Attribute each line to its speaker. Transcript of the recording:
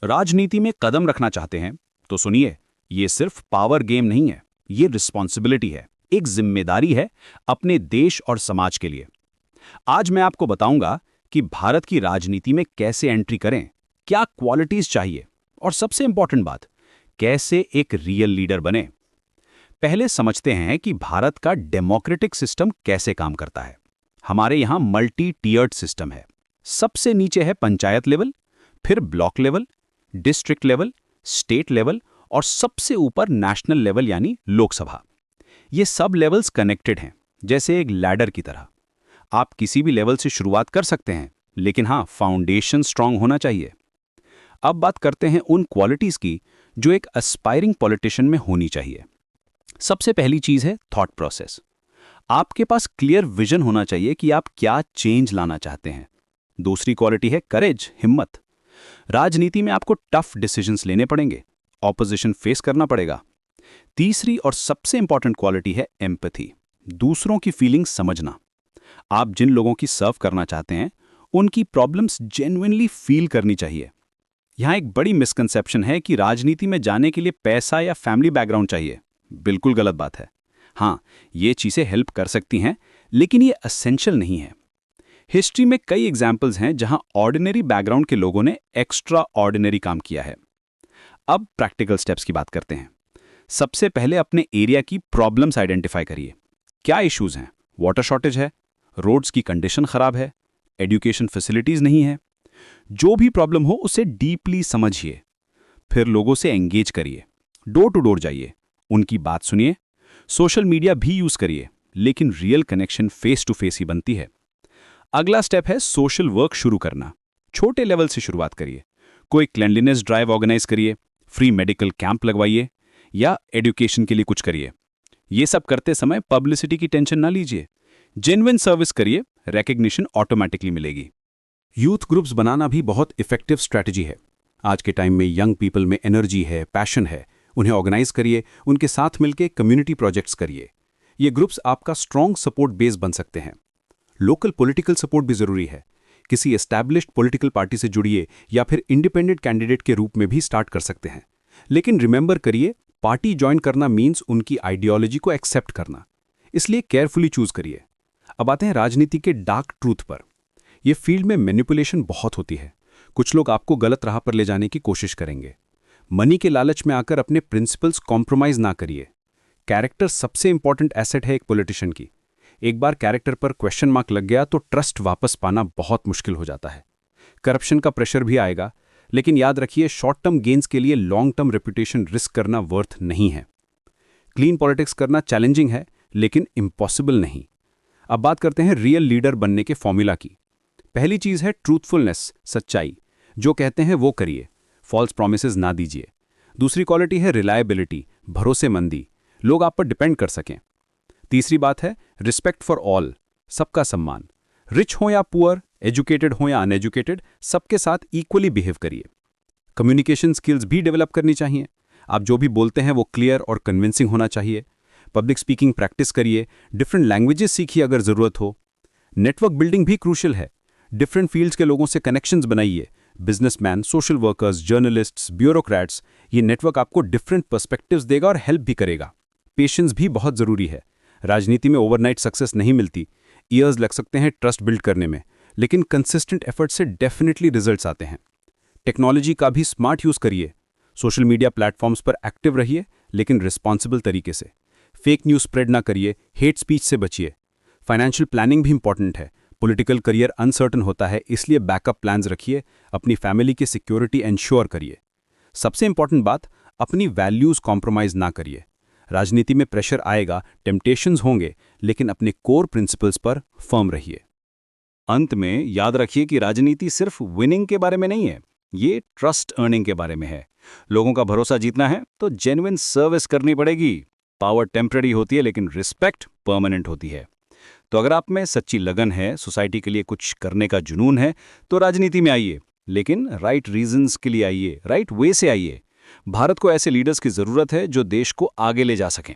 Speaker 1: राजनीति में कदम रखना चाहते हैं तो सुनिए, ये सिर्फ पावर गेम नहीं है, ये रिस्पॉन्सिबिलिटी है, एक जिम्मेदारी है अपने देश और समाज के लिए। आज मैं आपको बताऊंगा कि भारत की राजनीति में कैसे एंट्री करें, क्या क्वालिटीज चाहिए और सबसे इंपॉर्टेंट बात, कैसे एक रियल लीडर बने। पहले समझते हैं कि भारत का डेमोक्रेटिक सिस्टम कैसे काम करता है। हमारे यहाँ मल्टी टीयर्ड सिस्टम है। सबसे नीचे है पंचायत लेवल, फिर block level, district level, state level और सबसे ऊपर नेशनल लेवल यानी लोकसभा। ये सब लेवल्स कनेक्टेड हैं, जैसे एक लैडर की तरह। आप किसी भी लेवल से शुरुआत कर सकते हैं, लेकिन हाँ, फाउंडेशन स्ट्रांग होना चाहिए। अब बात करते हैं उन क्वालिटीज की जो एक एस्पायरिंग पॉलिटिशियन में होनी चाहिए। सबसे पहली चीज है थॉट प्रोसेस। आपके पास क्लियर विजन होना चाहिए कि आप क्या चेंज लाना चाहते हैं। दूसरी क्वालिटी है करेज, हिम्मत। राजनीति में आपको टफ डिसीजंस लेने पड़ेंगे, ऑपोजिशन फेस करना पड़ेगा। तीसरी और सबसे इंपॉर्टेंट क्वालिटी है एम्पैथी, दूसरों की फीलिंग्स समझना। आप जिन लोगों की सर्व करना चाहते हैं, उनकी प्रॉब्लम्स जेन्युइनली फील करनी चाहिए। यहाँ एक बड़ी मिसकंसेप्शन है कि राजनीति में जाने के लिए पैसा या फैमिली बैकग्राउंड चाहिए। बिल्कुल गलत बात है। हाँ, ये चीज़ें हेल्प कर सकती हैं, लेकिन ये एसेंशियल नहीं है। हिस्ट्री में कई एग्जाम्पल्स हैं जहां ऑर्डिनरी बैकग्राउंड के लोगों ने एक्स्ट्रा ऑर्डिनरी काम किया है। अब प्रैक्टिकल स्टेप्स की बात करते हैं। सबसे पहले अपने एरिया की प्रॉब्लम्स आइडेंटिफाई करिए। क्या इश्यूज हैं? वाटर शॉर्टेज है, रोड्स की कंडीशन खराब है, एजुकेशन फैसिलिटीज नहीं है। जो भी प्रॉब्लम हो उसे डीपली समझिए। फिर लोगों से एंगेज करिए, डोर टू डोर जाइए, उनकी बात सुनिए। सोशल मीडिया भी यूज करिए, लेकिन real connection face to face ही बनती है। अगला स्टेप है सोशल वर्क शुरू करना। छोटे लेवल से शुरुआत करिए। कोई क्लेanलीनेस ड्राइव ऑर्गेनाइज करिए, फ्री मेडिकल कैंप लगवाइए या एजुकेशन के लिए कुछ करिए। ये सब करते समय पब्लिसिटी की टेंशन ना लीजिए। जेन्युइन सर्विस करिए, रिकॉग्निशन ऑटोमेटिकली मिलेगी। यूथ ग्रुप्स बनाना भी बहुत इफेक्टिव स्ट्रैटेजी है। आज के टाइम में यंग पीपल में एनर्जी है, पैशन है, उन्हें ऑर्गेनाइज करिए, उनके साथ मिलकर कम्युनिटी प्रोजेक्ट्स करिए। ये ग्रुप्स आपका स्ट्रॉन्ग सपोर्ट बेस बन सकते हैं। लोकल पॉलिटिकल सपोर्ट भी जरूरी है। किसी एस्टैब्लिश्ड पॉलिटिकल पार्टी से जुड़िए या फिर इंडिपेंडेंट कैंडिडेट के रूप में भी स्टार्ट कर सकते हैं। लेकिन रिमेंबर करिए, पार्टी ज्वाइन करना मीन्स उनकी आइडियोलॉजी को एक्सेप्ट करना, इसलिए केयरफुली चूज करिए। अब आते हैं राजनीति के डार्क ट्रूथ पर। यह फील्ड में मैनिपुलेशन बहुत होती है। कुछ लोग आपको गलत राह पर ले जाने की कोशिश करेंगे। मनी के लालच में आकर अपने प्रिंसिपल्स कॉम्प्रोमाइज ना करिए। कैरेक्टर सबसे इंपॉर्टेंट एसेट है एक पॉलिटिशियन की। एक बार कैरेक्टर पर क्वेश्चन मार्क लग गया तो ट्रस्ट वापस पाना बहुत मुश्किल हो जाता है। करप्शन का प्रेशर भी आएगा, लेकिन याद रखिए, शॉर्ट टर्म गेन्स के लिए लॉन्ग टर्म रेपुटेशन रिस्क करना वर्थ नहीं है। क्लीन पॉलिटिक्स करना चैलेंजिंग है, लेकिन इम्पॉसिबल नहीं। अब बात करते हैं रियल लीडर बनने के फॉर्मूला की। पहली चीज है ट्रूथफुलनेस, सच्चाई। जो कहते हैं वो करिए, फॉल्स प्रोमिसेस ना दीजिए। दूसरी क्वालिटी है रिलायबिलिटी, भरोसेमंदी, लोग आप पर डिपेंड कर सकें। तीसरी बात है रिस्पेक्ट फॉर ऑल, सबका सम्मान। रिच हो या पुअर, एजुकेटेड हो या अनएजुकेटेड, सबके साथ इक्वली बिहेव करिए। कम्युनिकेशन स्किल्स भी डेवलप करनी चाहिए। आप जो भी बोलते हैं वो क्लियर और कन्विंसिंग होना चाहिए। पब्लिक स्पीकिंग प्रैक्टिस करिए, डिफरेंट लैंग्वेजेस सीखिए अगर जरूरत हो। नेटवर्क बिल्डिंग भी क्रूशियल है। डिफरेंट फील्ड्स के लोगों से कनेक्शंस बनाइए। Businessman, social workers, journalists, bureaucrats. ये नेटवर्क आपको डिफरेंट पर्सपेक्टिव्स देगा और हेल्प भी करेगा। पेशेंस भी बहुत जरूरी है। राजनीति में ओवरनाइट सक्सेस नहीं मिलती। ईयर्स लग सकते हैं ट्रस्ट बिल्ड करने में, लेकिन कंसिस्टेंट एफर्ट से डेफिनेटली रिजल्ट्स आते हैं। टेक्नोलॉजी का भी स्मार्ट यूज करिए। सोशल मीडिया प्लेटफॉर्म्स पर एक्टिव रहिए, लेकिन रिस्पॉन्सिबल तरीके से। फेक न्यूज स्प्रेड ना करिए, हेट स्पीच से बचिए। फाइनेंशियल प्लानिंग भी इंपॉर्टेंट है। पॉलिटिकल करियर अनसर्टन होता है, इसलिए बैकअप प्लान्स रखिए। अपनी फैमिली की सिक्योरिटी एंश्योर करिए। सबसे इंपॉर्टेंट बात, अपनी वैल्यूज कॉम्प्रोमाइज ना करिए। राजनीति में प्रेशर आएगा, टेम्पटेशंस होंगे, लेकिन अपने कोर प्रिंसिपल्स पर फर्म रहिए। अंत में याद रखिए कि राजनीति सिर्फ विनिंग के बारे में नहीं है, ये ट्रस्ट अर्निंग के बारे में है। लोगों का भरोसा जीतना है तो जेन्युइन सर्विस करनी पड़ेगी। पावर टेम्पररी होती है, लेकिन रिस्पेक्ट परमानेंट होती है। तो अगर आप में सच्ची लगन है, सोसाइटी के लिए कुछ करने का जुनून है, तो राजनीति में आइए, लेकिन राइट रीजंस के लिए आइए, राइट वे से आइए। भारत को ऐसे लीडर्स की जरूरत है जो देश को आगे ले जा सकें।